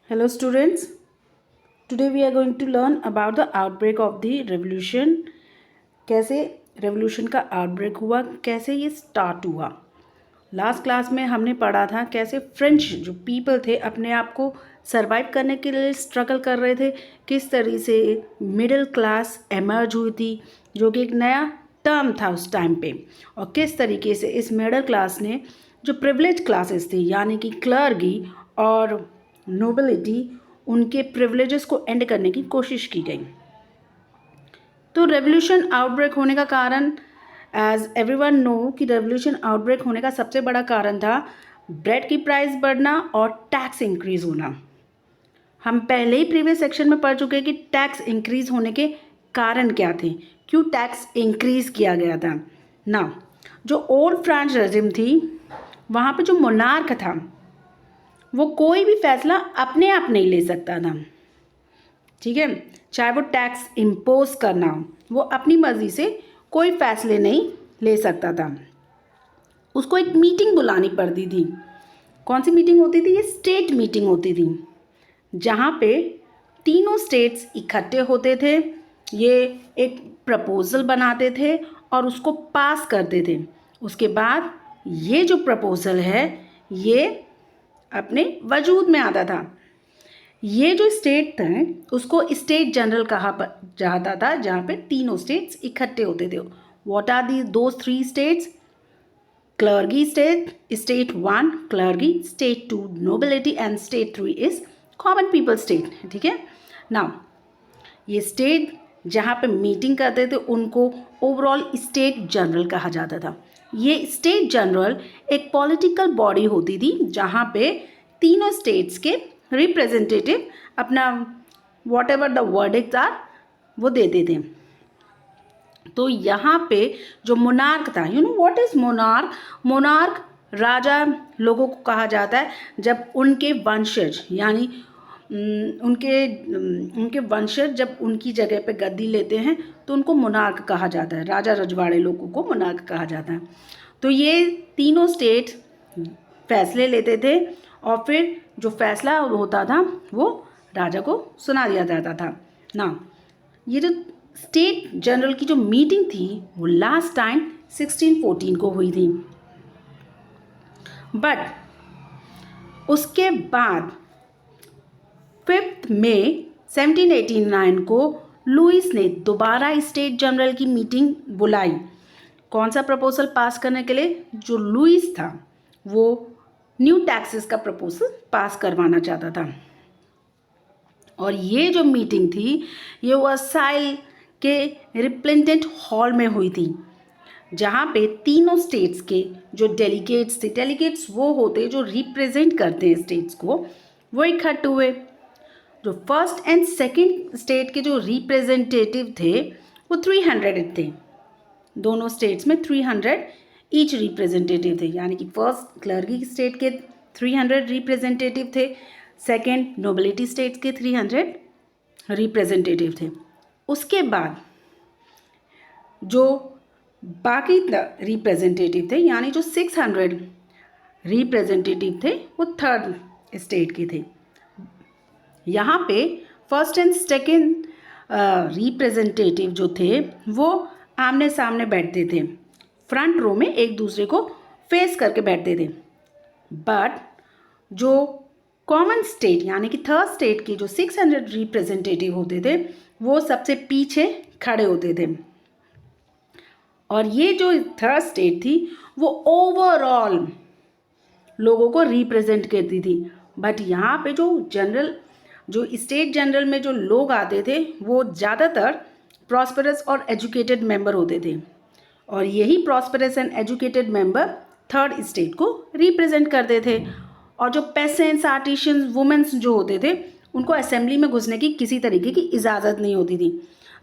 Hello students, today we are going to learn about the outbreak of the revolution. कैसे revolution का outbreak हुआ, कैसे ये start हुआ. लास्ट क्लास में हमने पढ़ा था कैसे फ्रेंच जो पीपल थे अपने आप को सर्वाइव करने के लिए स्ट्रगल कर रहे थे, किस तरह से मिडिल क्लास एमर्ज हुई थी जो कि एक नया टर्म था उस टाइम पे, और किस तरीके से इस मिडिल क्लास ने जो प्रिविलेज क्लासेस थी यानी कि क्लर्गी और नोबिलिटी उनके प्रिविलेजेस को एंड करने की कोशिश की गई. तो रेवोल्यूशन आउटब्रेक होने का कारण, एज एवरीवन नो कि रेवोल्यूशन आउटब्रेक होने का सबसे बड़ा कारण था ब्रेड की प्राइस बढ़ना और टैक्स इंक्रीज होना. हम पहले ही प्रीवियस सेक्शन में पढ़ चुके हैं कि टैक्स इंक्रीज होने के कारण क्या थे, क्यों टैक्स इंक्रीज किया गया था. ना जो ओल्ड फ्रेंच रेजिम थी वहाँ पे जो मोनार्क था वो कोई भी फैसला अपने आप नहीं ले सकता था. ठीक है, चाहे वो टैक्स इम्पोज करना हो, वो अपनी मर्जी से कोई फैसले नहीं ले सकता था. उसको एक मीटिंग बुलानी पड़ती थी. कौन सी मीटिंग होती थी? ये स्टेट मीटिंग होती थी जहाँ पे तीनों स्टेट्स इकट्ठे होते थे. ये एक प्रपोजल बनाते थे और उसको पास करते थे. उसके बाद ये जो प्रपोजल है ये अपने वजूद में आता था. ये जो स्टेट थे उसको स्टेट जनरल कहा जाता था जहाँ पे तीनों स्टेट्स इकट्ठे होते थे. What are the those three states? Clergy state, state 1 clergy, state 2 nobility and state 3 is common people state. ठीक है, नाउ ये स्टेट जहाँ पे मीटिंग करते थे उनको ओवरऑल स्टेट जनरल कहा जाता था. ये स्टेट जनरल एक पॉलिटिकल बॉडी होती थी जहाँ पे तीनों स्टेट्स के रिप्रेजेंटेटिव अपना whatever the verdicts are वो देते थे. तो यहाँ पे जो मोनार्क था, you know what is monarch? Monarch राजा लोगों को कहा जाता है जब उनके वंशज यानी उनके वंशज जब उनकी जगह पे गद्दी लेते हैं तो उनको मोनार्क कहा जाता है. राजा रजवाड़े लोगों को मोनार्क कहा जाता है. तो ये तीनों स्टेट फैसले लेते थे और फिर जो फैसला होता था वो राजा को सुना दिया जाता था. ना ये जो स्टेट जनरल की जो मीटिंग थी वो लास्ट टाइम 1614 को हुई थी. बट उसके बाद 5 मई 1789 को लुइस ने दोबारा स्टेट जनरल की मीटिंग बुलाई. कौन सा प्रपोजल पास करने के लिए? जो लुइस था वो न्यू टैक्सेस का प्रपोजल पास करवाना चाहता था. और ये जो मीटिंग थी ये वर्साइल के रिप्रेजेंटेंट हॉल में हुई थी जहाँ पे तीनों स्टेट्स के जो डेलीगेट्स थे, डेलीगेट्स वो होते जो रिप्रेजेंट करते हैं स्टेट्स को, वो इकट्ठे हुए. जो फर्स्ट एंड सेकंड स्टेट के जो रिप्रेजेंटेटिव थे वो 300 थे. दोनों स्टेट्स में 300 ईच रिप्रेजेंटेटिव थे, यानी कि फर्स्ट क्लर्गी स्टेट के 300 रिप्रेजेंटेटिव थे, सेकंड नोबिलिटी स्टेट्स के 300 रिप्रेजेंटेटिव थे. उसके बाद जो बाकी रिप्रेजेंटेटिव थे यानी जो 600 रिप्रेजेंटेटिव थे वो थर्ड स्टेट के थे. यहाँ पे फर्स्ट एंड सेकंड रिप्रेजेंटेटिव जो थे वो आमने सामने बैठते थे, फ्रंट रो में एक दूसरे को फेस करके बैठते थे. बट जो कॉमन स्टेट यानी कि थर्ड स्टेट की जो 600 रिप्रेजेंटेटिव होते थे वो सबसे पीछे खड़े होते थे. और ये जो थर्ड स्टेट थी वो ओवरऑल लोगों को रिप्रेजेंट करती थी. बट यहाँ पे जो स्टेट जनरल में जो लोग आते थे वो ज़्यादातर प्रॉस्परस और एजुकेटेड मेंबर होते थे. और यही prosperous and educated member third state को रिप्रेजेंट करते थे. और जो पेसेंट्स, आर्टिशियंस, वुमेन्स जो होते थे उनको असेंबली में घुसने की किसी तरीके की इजाज़त नहीं होती थी.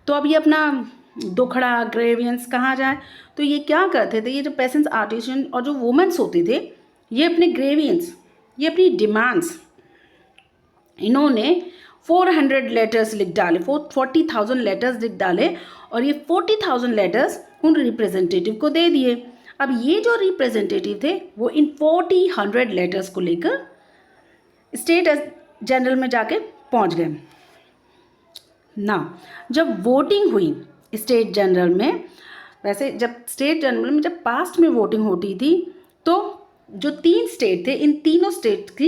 तो अब ये अपना दुखड़ा ग्रेवियंस कहाँ जाए, तो ये क्या करते थे, ये जो पेसेंट्स, आर्टिशियन और जो वुमेन्स होते थे ये अपने ग्रेवियंस, ये अपनी डिमांड्स इन्होंने 400 लेटर्स लिख डाले, 40,000 लेटर्स लिख डाले और ये 40,000 लेटर्स उन रिप्रेजेंटेटिव को दे दिए. अब ये जो रिप्रेजेंटेटिव थे वो इन 40,000 लेटर्स को लेकर स्टेट जनरल में जाके पहुंच गए ना। जब वोटिंग हुई स्टेट जनरल में, वैसे जब स्टेट जनरल में जब पास्ट में वोटिंग होती थी तो जो 3 स्टेट थे, इन तीनों स्टेट की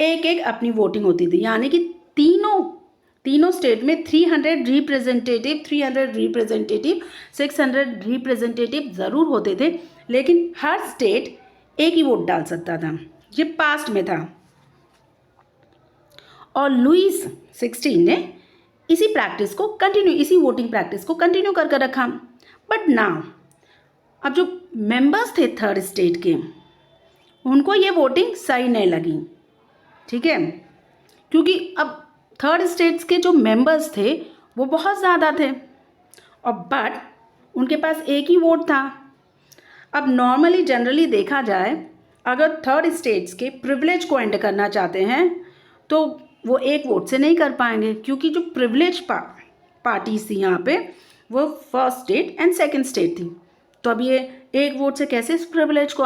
एक एक अपनी वोटिंग होती थी, यानी कि तीनों स्टेट में 300 रिप्रेजेंटेटिव 600 रिप्रेजेंटेटिव ज़रूर होते थे, लेकिन हर स्टेट एक ही वोट डाल सकता था। ये पास्ट में था। और लुईस 16 ने इसी प्रैक्टिस को कंटिन्यू, इसी वोटिंग प्रैक्टिस को कंटिन्यू कर रखा। बट नाउ अब जो मेंबर्स थे थर्ड स्टेट के, उनको ये वोटिंग सही नहीं लगी, ठीक है, क्योंकि अब थर्ड स्टेट्स के जो मेंबर्स थे वो बहुत ज़्यादा थे और बट उनके पास एक ही वोट था। अब नॉर्मली जनरली देखा जाए, अगर थर्ड स्टेट्स के प्रिविलेज को एंड करना चाहते हैं तो वो एक वोट से नहीं कर पाएंगे, क्योंकि जो प्रिविलेज पार्टीज थी यहाँ पे वो first state and second state थी। तो अब ये एक वोट से कैसे इस प्रिविलेज को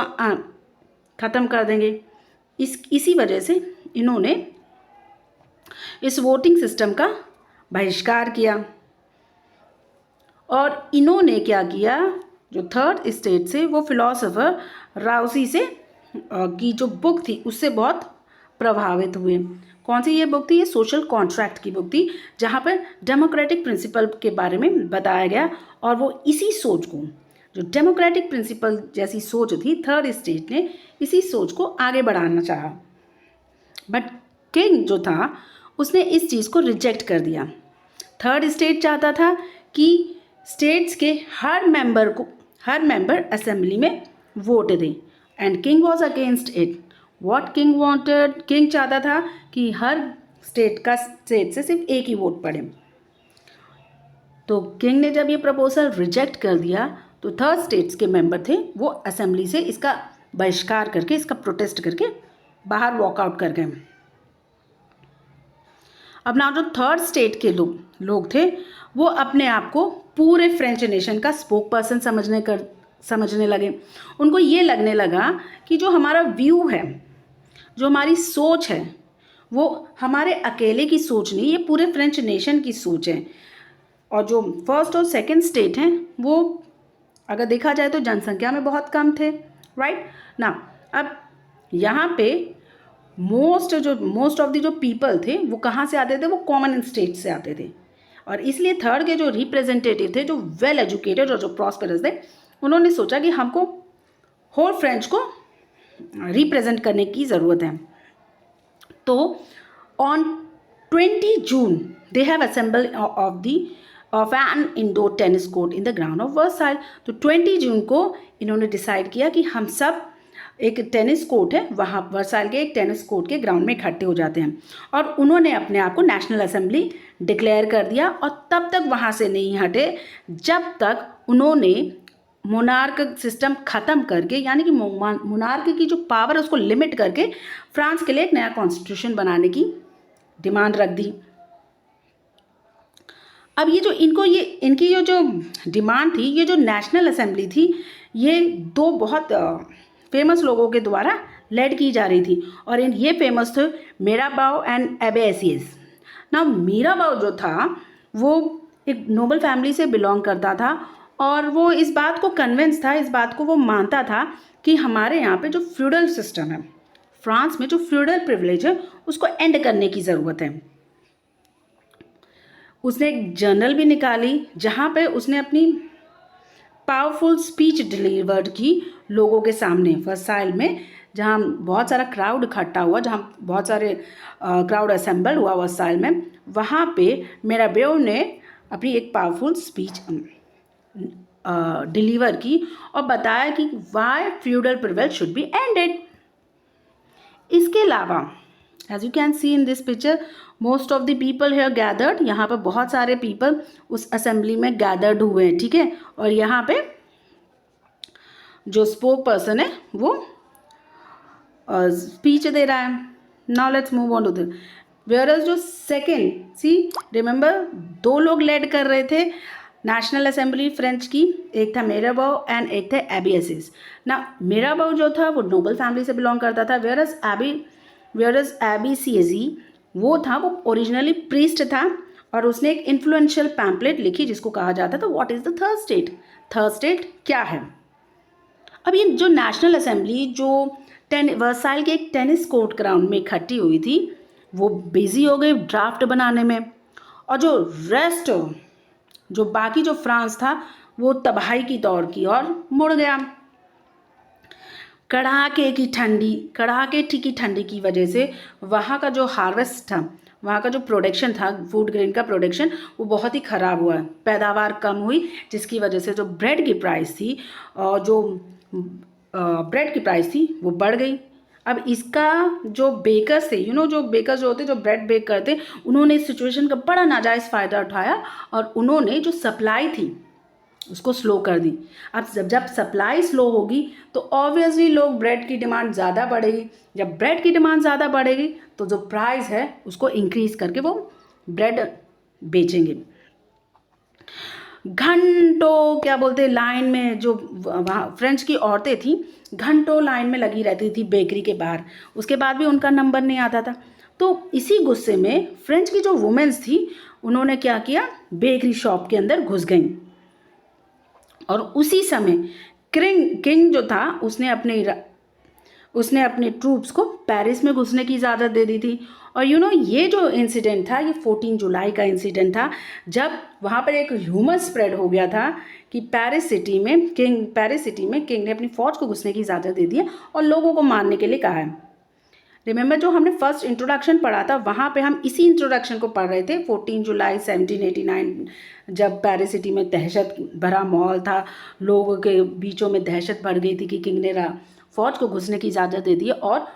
ख़त्म कर देंगे। इसी वजह से इन्होंने इस वोटिंग सिस्टम का बहिष्कार किया। और इन्होंने क्या किया, जो थर्ड स्टेट से वो फिलोसोफर राउसी से की जो बुक थी उससे बहुत प्रभावित हुए। कौन सी ये बुक थी? ये सोशल कॉन्ट्रैक्ट की बुक थी, जहाँ पर डेमोक्रेटिक प्रिंसिपल के बारे में बताया गया। और वो इसी सोच को, जो डेमोक्रेटिक प्रिंसिपल जैसी सोच थी, थर्ड स्टेट ने इसी सोच को आगे बढ़ाना चाहा। बट किंग जो था उसने इस चीज़ को रिजेक्ट कर दिया। थर्ड स्टेट चाहता था कि स्टेट्स के हर मेंबर असेंबली में वोट दें, and king was against it. What king wanted, king चाहता था कि हर स्टेट से सिर्फ एक ही वोट पड़े। तो किंग ने जब ये प्रपोजल रिजेक्ट कर दिया तो थर्ड स्टेट्स के मेंबर थे वो असेंबली से इसका बहिष्कार करके, इसका प्रोटेस्ट करके बाहर वॉकआउट कर गए। अब ना जो थर्ड स्टेट के लोग थे वो अपने आप को पूरे फ्रेंच नेशन का स्पोक पर्सन समझने लगे। उनको ये लगने लगा कि जो हमारा व्यू है, जो हमारी सोच है, वो हमारे अकेले की सोच नहीं, ये पूरे फ्रेंच नेशन की सोच है। और जो फर्स्ट और सेकंड स्टेट हैं वो अगर देखा जाए तो जनसंख्या में बहुत कम थे, राइट ना। अब यहाँ पे मोस्ट ऑफ द जो पीपल थे वो कहाँ से आते थे? वो कॉमन स्टेट से आते थे। और इसलिए थर्ड के जो रिप्रेजेंटेटिव थे, जो वेल एजुकेटेड और जो प्रॉस्पेरस थे, उन्होंने सोचा कि हमको होल फ्रेंच को रिप्रेजेंट करने की ज़रूरत है। तो on 20 June they have assemble of an indoor tennis court in the ground of Versailles. तो 20 जून को इन्होंने डिसाइड किया कि हम सब एक टेनिस कोर्ट है वहाँ वर्साइल के एक टेनिस कोर्ट के ग्राउंड में इकट्ठे हो जाते हैं। और उन्होंने अपने आप को नेशनल असेंबली डिक्लेयर कर दिया। और तब तक वहाँ से नहीं हटे जब तक उन्होंने मोनार्क सिस्टम ख़त्म करके, यानी कि मोनार्क की जो पावर है उसको लिमिट करके फ्रांस के लिए एक नया कॉन्स्टिट्यूशन बनाने की डिमांड रख दी। अब ये जो इनकी जो डिमांड थी, ये जो नेशनल असेंबली थी, ये दो बहुत फेमस लोगों के द्वारा लेड की जा रही थी। और ये फेमस थे मिराबाउ एंड एबेसियस ना। मिराबाउ जो था वो एक नोबल फैमिली से बिलोंग करता था और वो इस बात को कन्विंस था, इस बात को वो मानता था कि हमारे यहाँ पे जो फ्यूडल सिस्टम है, फ्रांस में जो फ्यूडल प्रिविलेज है, उसको एंड करने की ज़रूरत है। उसने एक जर्नल भी निकाली जहाँ पे उसने अपनी पावरफुल स्पीच डिलीवर्ड की लोगों के सामने वर्साइल में, जहाँ बहुत सारा क्राउड इकट्ठा हुआ, जहाँ बहुत सारे क्राउड असेंबल हुआ वर्साइल में। वहाँ पे मिराबाउ ने अपनी एक पावरफुल स्पीच डिलीवर की और बताया कि why feudal privilege should be ended. इसके अलावा as you can see in this picture, most of the people here gathered. यहाँ पर बहुत सारे पीपल उस असेंबली में गैदर्ड हुए हैं, ठीक है। और यहाँ पे जो स्पोक पर्सन है वो स्पीच दे रहा है। Now let's move on to the where जो सेकेंड, सी रिमेंबर, दो लोग लेड कर रहे थे नेशनल असेंबली फ्रेंच की, एक था मिराबाउ एंड एक थे एबेसियस ना। मिराबाउ जो था वो नोबल फैमिली से बिलोंग करता था, वेयर एज एबेसियस वो था, वो ओरिजिनली प्रीस्ट था और उसने एक इन्फ्लुएंशियल पैम्पलेट लिखी जिसको कहा जाता था what is the third state. Third state क्या है? अब ये जो नेशनल असेंबली जो वर्साइल के एक टेनिस कोर्ट ग्राउंड में इकट्ठी हुई थी, वो बिजी हो गई ड्राफ्ट बनाने में, और जो रेस्ट जो बाकी जो फ्रांस था वो तबाही की दौर की ओर मुड़ गया। कड़ाके की ठंडी की वजह से वहाँ का जो हार्वेस्ट था, वहाँ का जो प्रोडक्शन था, फूड ग्रेन का प्रोडक्शन, वो बहुत ही ख़राब हुआ, पैदावार कम हुई, जिसकी वजह से जो ब्रेड की प्राइस थी और जो ब्रेड की प्राइस थी वो बढ़ गई। अब इसका जो बेकर्स थे, जो बेकर्स जो होते जो ब्रेड बेक करते, उन्होंने इस सिचुएशन का बड़ा नाजायज़ फ़ायदा उठाया और उन्होंने जो सप्लाई थी उसको स्लो कर दी। अब जब सप्लाई स्लो होगी तो ऑब्वियसली लोग ब्रेड की डिमांड ज़्यादा बढ़ेगी। जब ब्रेड की डिमांड ज़्यादा बढ़ेगी तो जो प्राइस है उसको इंक्रीज़ करके वो ब्रेड बेचेंगे। घंटों क्या बोलते लाइन में, जो वहाँ फ्रेंच की औरतें थी घंटों लाइन में लगी रहती थी बेकरी के बाहर, उसके बाद भी उनका नंबर नहीं आता था। तो इसी गुस्से में फ्रेंच की जो वुमेन्स थी उन्होंने क्या किया, बेकरी शॉप के अंदर घुस गई और उसी समय किंग जो था उसने अपने ट्रूप्स को पेरिस में घुसने की इजाज़त दे दी थी। और ये जो इंसिडेंट था, ये 14 जुलाई का इंसिडेंट था, जब वहाँ पर एक ह्यूमर स्प्रेड हो गया था कि पेरिस सिटी में किंग ने अपनी फ़ौज को घुसने की इजाज़त दे दी है और लोगों को मारने के लिए कहा है। रिमेंबर जो हमने फर्स्ट इंट्रोडक्शन पढ़ा था, वहाँ पे हम इसी इंट्रोडक्शन को पढ़ रहे थे। 14 जुलाई 1789 जब पेरिस सिटी में दहशत भरा माहौल था, लोगों के बीचों में दहशत बढ़ गई थी कि किंग ने फ़ौज को घुसने की इजाज़त दे दी है और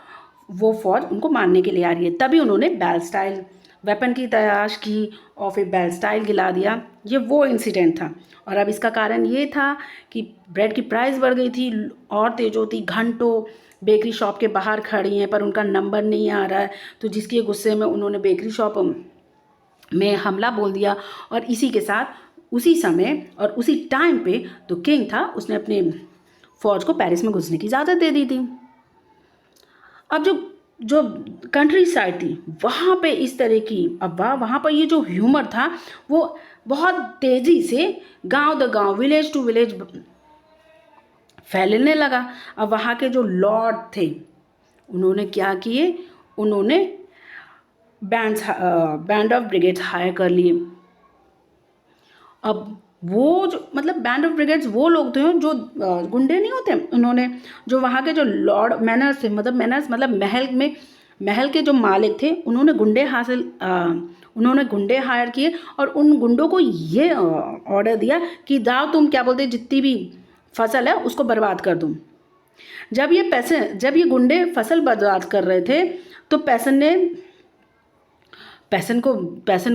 वो फ़ौज उनको मारने के लिए आ रही है। तभी उन्होंने बेलस्टाइल वेपन की तलाश की और फिर बेलस्टाइल गिला दिया। ये वो इंसिडेंट था। और अब इसका कारण ये था कि ब्रेड की प्राइस बढ़ गई थी, औरतें जो थी घंटों बेकरी शॉप के बाहर खड़ी हैं पर उनका नंबर नहीं आ रहा है, तो जिसके गुस्से में उन्होंने बेकरी शॉप में हमला बोल दिया। और इसी के साथ उसी समय और उसी टाइम पे तो किंग था, उसने अपने फ़ौज को पेरिस में घुसने की इजाज़त दे दी थी। अब जो कंट्री साइड थी वहाँ पे इस तरह की वहाँ पर ये जो ह्यूमर था वो बहुत तेज़ी से गांव द गांव, विलेज टू विलेज फैलने लगा। अब वहाँ के जो लॉर्ड थे उन्होंने क्या किए, उन्होंने बैंड ऑफ ब्रिगेड्स हायर कर लिए। अब वो जो बैंड ऑफ ब्रिगेड्स वो लोग थे जो गुंडे नहीं होते, उन्होंने जो वहाँ के जो लॉर्ड मैनर्स थे, मैनर्स महल के जो मालिक थे, उन्होंने गुंडे हायर किए और उन गुंडों को ये ऑर्डर दिया कि जाओ तुम क्या बोलते जितनी भी फसल है उसको बर्बाद कर दूँ। जब ये गुंडे फसल बर्बाद कर रहे थे तो पैसन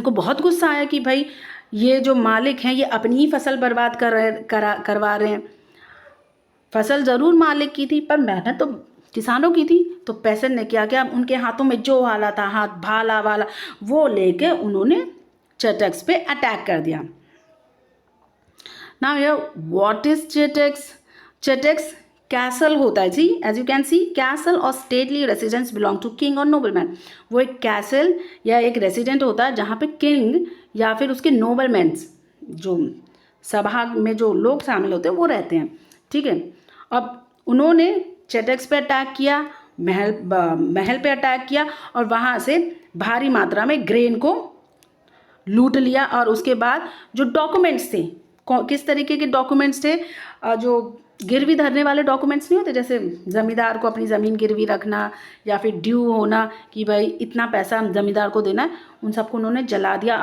को बहुत गुस्सा आया कि भाई ये जो मालिक हैं ये अपनी ही फसल बर्बाद करवा रहे हैं। फसल ज़रूर मालिक की थी पर मेहनत तो किसानों की थी। तो पैसन ने क्या किया, उनके हाथों में जो आला था, हाथ भाला वाला, वो लेके उन्होंने चेटेक्स पे अटैक कर दिया। Now here what is chateaux castle होता है जी, as you can see, castle और stately residence belong to king और नोबलमैन। वो एक कैसल या एक रेसिडेंट होता है जहाँ पे किंग या फिर उसके नोबलमैन्स, जो सभा में जो लोग शामिल होते हैं वो रहते हैं। ठीक है, अब उन्होंने चेटेक्स पे अटैक किया, महल पे अटैक किया और वहाँ से भारी मात्रा में ग्रेन को लूट लिया। और उसके बाद जो डॉक्यूमेंट्स थे, किस तरीके के डॉक्यूमेंट्स थे, जो गिरवी धरने वाले डॉक्यूमेंट्स नहीं होते, जैसे ज़मींदार को अपनी ज़मीन गिरवी रखना या फिर ड्यू होना कि भाई इतना पैसा हम ज़मींदार को देना है, उन सबको उन्होंने जला दिया।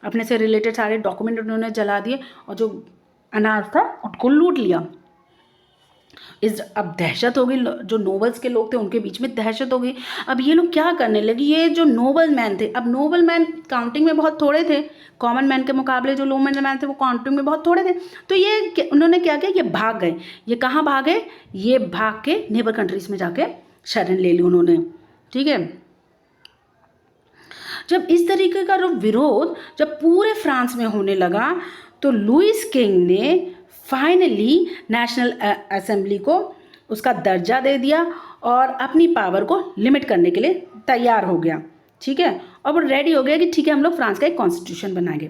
अपने से रिलेटेड सारे डॉक्यूमेंट उन्होंने जला दिए और जो अनाज था उनको लूट लिया। अब दहशत हो गई, जो नोबल्स के लोग थे उनके बीच में दहशत हो गई। अब ये लोग क्या करने लगे, ये जो नोबल मैन थे, अब नोबल मैन काउंटिंग में बहुत थोड़े थे, कॉमन मैन के मुकाबले जो नोबल मैन थे वो काउंटिंग में बहुत थोड़े थे। तो ये उन्होंने क्या किया, ये भाग गए। ये कहाँ भागे, ये भाग के नेबर कंट्रीज़ में जाके शरण ले ली उन्होंने। ठीक है, जब इस तरीके का विरोध जब पूरे फ्रांस में होने लगा तो लुइस किंग ने फाइनली नेशनल असेंबली को उसका दर्जा दे दिया और अपनी पावर को लिमिट करने के लिए तैयार हो गया। ठीक है, और वो रेडी हो गया कि ठीक है हम लोग फ्रांस का एक कॉन्स्टिट्यूशन बनाएंगे।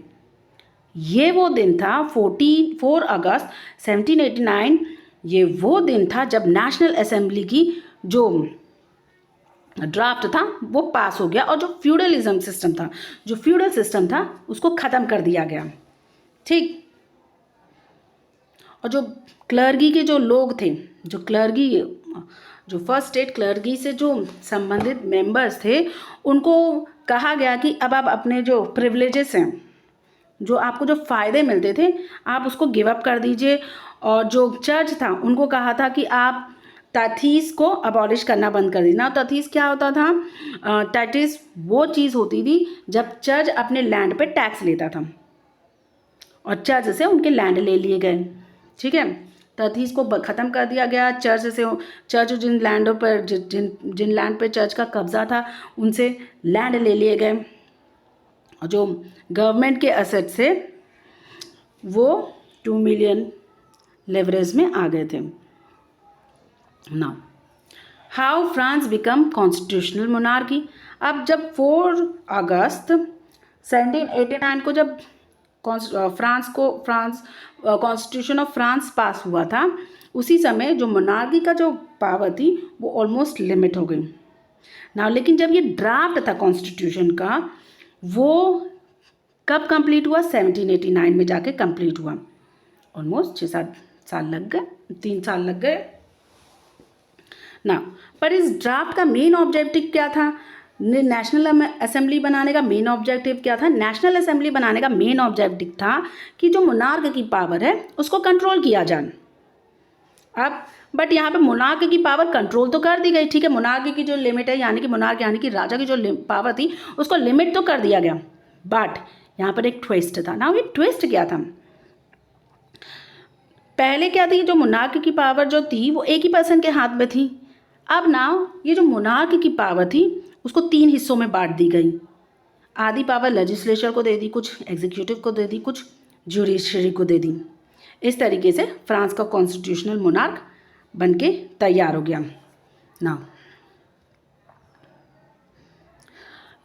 ये वो दिन था 4 अगस्त 1789, ये वो दिन था जब नेशनल असेंबली की जो ड्राफ्ट था वो पास हो गया और जो फ्यूडलिज्म सिस्टम था, जो फ्यूडल सिस्टम था उसको ख़त्म कर दिया गया। ठीक, और जो क्लर्गी के जो लोग थे, जो क्लर्गी, जो फर्स्ट स्टेट क्लर्गी से जो संबंधित मेंबर्स थे, उनको कहा गया कि अब आप अपने जो प्रिविलेजेस हैं, जो आपको जो फ़ायदे मिलते थे, आप उसको गिव अप कर दीजिए। और जो चर्च था उनको कहा था कि आप तथीस को अबॉलिश करना बंद कर देना। तथीस क्या होता था? तथीस वो चीज़ होती थी जब चर्च अपने लैंड पे टैक्स लेता था और चर्च से उनके लैंड ले लिए गए। ठीक है, तथीस को ख़त्म कर दिया गया। चर्च जिन लैंडों पर जिन लैंड पे चर्च का कब्जा था उनसे लैंड ले लिए गए और जो गवर्नमेंट के एसेट से वो 2 मिलियन लेवरेज में आ गए थे। Now how France become constitutional monarchy. अब जब 4 अगस्त 1789 को जब फ्रांस कॉन्स्टिट्यूशन ऑफ फ्रांस पास हुआ था, उसी समय जो मोनार्की का जो पावर थी वो ऑलमोस्ट लिमिट हो गई ना। लेकिन जब ये ड्राफ्ट था कॉन्स्टिट्यूशन का, वो कब कंप्लीट हुआ? 1789 में जाके कंप्लीट हुआ। ऑलमोस्ट 6-7 साल लग गए, 3 साल लग गए ना। पर इस ड्राफ्ट का मेन ऑब्जेक्टिव क्या था? नेशनल असेंबली बनाने का मेन ऑब्जेक्टिव क्या था? नेशनल असेंबली बनाने का मेन ऑब्जेक्टिव था कि जो मोनार्क की पावर है उसको कंट्रोल किया जाए। अब बट यहाँ पे मोनार्क की पावर कंट्रोल तो कर दी गई, ठीक है, मोनार्क की जो लिमिट है यानी कि मोनार्क यानी कि राजा की जो पावर थी उसको लिमिट तो कर दिया गया। बट यहाँ पर एक ट्विस्ट था ना। ये ट्विस्ट क्या था? पहले क्या थी, जो मोनार्क की पावर जो थी वो एक ही पर्सन के हाथ में थी। अब ना ये जो मोनार्क की पावर थी उसको 3 हिस्सों में बांट दी गई। आधी पावर लेजिस्लेचर को दे दी, कुछ एग्जीक्यूटिव को दे दी, कुछ जुडिशरी को दे दी। इस तरीके से फ्रांस का कॉन्स्टिट्यूशनल मोनार्क बन के तैयार हो गया ना।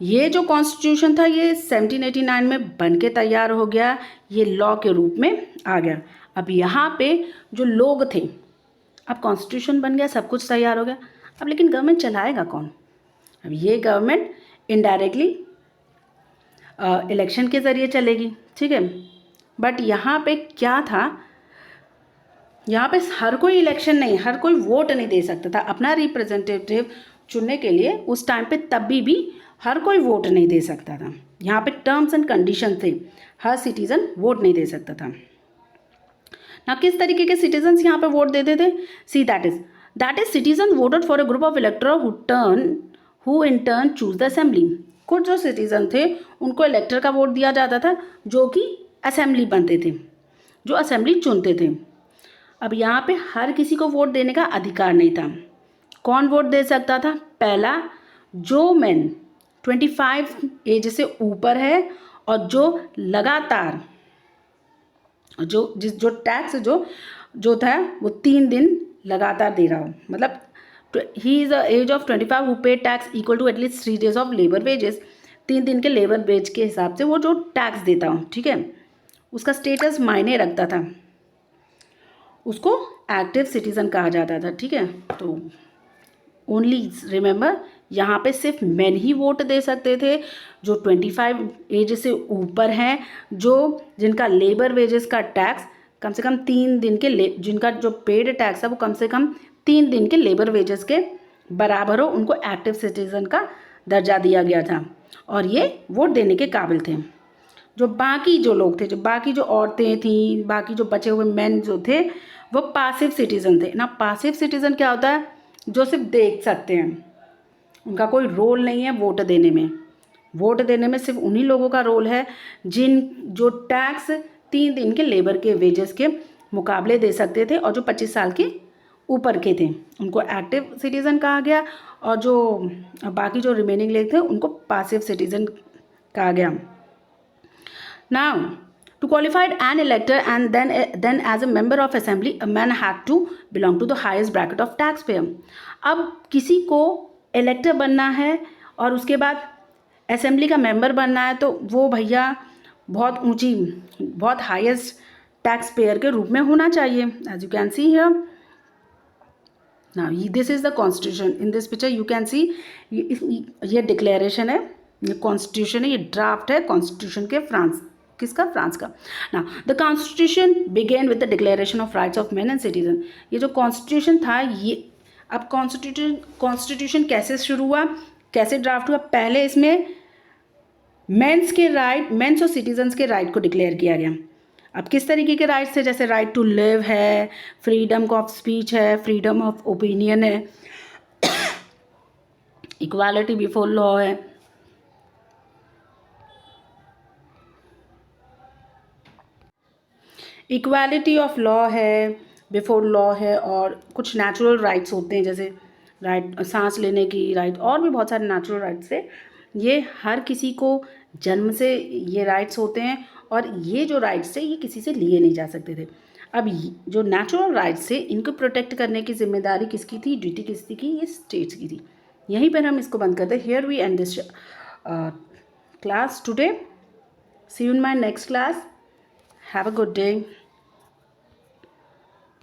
ये जो कॉन्स्टिट्यूशन था ये 1789 में बन के तैयार हो गया, ये लॉ के रूप में आ गया। अब यहाँ पे जो लोग थे, अब कॉन्स्टिट्यूशन बन गया, सब कुछ तैयार हो गया, अब लेकिन गवर्नमेंट चलाएगा कौन? अब ये गवर्नमेंट इनडायरेक्टली इलेक्शन के ज़रिए चलेगी, ठीक है। बट यहाँ पे क्या था, यहाँ पे हर कोई इलेक्शन नहीं, हर कोई वोट नहीं दे सकता था अपना रिप्रेजेंटेटिव चुनने के लिए। उस टाइम पे तभी भी हर कोई वोट नहीं दे सकता था। यहाँ पे टर्म्स एंड कंडीशन थे, हर सिटीज़न वोट नहीं दे सकता था ना। किस तरीके के सिटीजन्स यहाँ पे वोट देते थे? See that is citizen voted for a group of इलेक्टर who in turn choose the assembly. कुछ जो सिटीजन थे उनको इलेक्टर का वोट दिया जाता था जो कि असेंबली बनते थे, जो असेंबली चुनते थे। अब यहाँ पे हर किसी को वोट देने का अधिकार नहीं था। कौन वोट दे सकता था? पहला, जो मैन 25 एज से ऊपर है और जो लगातार जो टैक्स जो था वो 3 दिन लगातार दे रहा हो, मतलब he is the age of 25 who pay tax equal to at least 3 days of labour wages. 3 दिन के लेबर वेज के हिसाब से वो जो टैक्स देता हो, ठीक है, उसका स्टेटस मायने रखता था, उसको एक्टिव सिटीज़न कहा जाता था, ठीक है। तो ओनली रिमेंबर, यहाँ पे सिर्फ मेन ही वोट दे सकते थे जो 25 एज से ऊपर हैं, जिनका लेबर वेजेस का टैक्स कम से कम 3 दिन के जिनका जो पेड टैक्स है वो कम से कम 3 दिन के लेबर वेजेस के बराबर हो, उनको एक्टिव सिटीज़न का दर्जा दिया गया था और ये वोट देने के काबिल थे। जो बाकी जो लोग थे, जो बाकी जो औरतें थीं, बाकी जो बचे हुए मेन जो थे वो पासिव सिटीज़न थे ना। पासिव सिटीज़न क्या होता है? जो सिर्फ देख सकते हैं, उनका कोई रोल नहीं है वोट देने में। वोट देने में सिर्फ उन्हीं लोगों का रोल है जो टैक्स 3 दिन के लेबर के वेजेस के मुकाबले दे सकते थे और जो 25 साल के ऊपर के थे उनको एक्टिव सिटीज़न कहा गया और जो बाकी जो रिमेनिंग लोग थे उनको पासिव सिटीज़न कहा गया। Now to qualified an elector and then as a member of assembly a man had to belong to the highest bracket of tax payer. अब किसी को इलेक्टर बनना है और उसके बाद असेंबली का मेंबर बनना है तो वो भैया बहुत ऊंची, बहुत हाईएस्ट टैक्स पेयर के रूप में होना चाहिए. As you can see here, now this is the constitution. In this picture you can see ये डिक्लेरेशन है, ये कॉन्स्टिट्यूशन है, ये ड्राफ्ट है कॉन्स्टिट्यूशन के. फ्रांस किसका? फ्रांस का. Now the constitution began with the declaration of rights of man and citizen. ये जो कॉन्स्टिट्यूशन था, ये अब कॉन्स्टिट्यूशन कैसे शुरू हुआ, कैसे ड्राफ्ट हुआ? पहले इसमें मेंस और सिटीजन्स के राइट को डिक्लेयर किया गया. अब किस तरीके के राइट्स थे? जैसे राइट टू लिव है, फ्रीडम ऑफ स्पीच है, फ्रीडम ऑफ ओपिनियन है, इक्वालिटी बिफोर लॉ है, इक्वालिटी ऑफ लॉ है, बिफोर लॉ है, और कुछ नेचुरल राइट्स होते हैं जैसे राइट सांस लेने की राइट, और भी बहुत सारे नेचुरल राइट्स थे. ये हर किसी को जन्म से ये राइट्स होते हैं, और ये जो राइट्स थे ये किसी से लिए नहीं जा सकते थे. अब जो नेचुरल राइट्स थे इनको प्रोटेक्ट करने की जिम्मेदारी किसकी थी, ड्यूटी किसकी थी? ये स्टेट्स की थी. यहीं पर हम इसको बंद करते हैं. Here we end this class today. See you in my next class. Have a good day.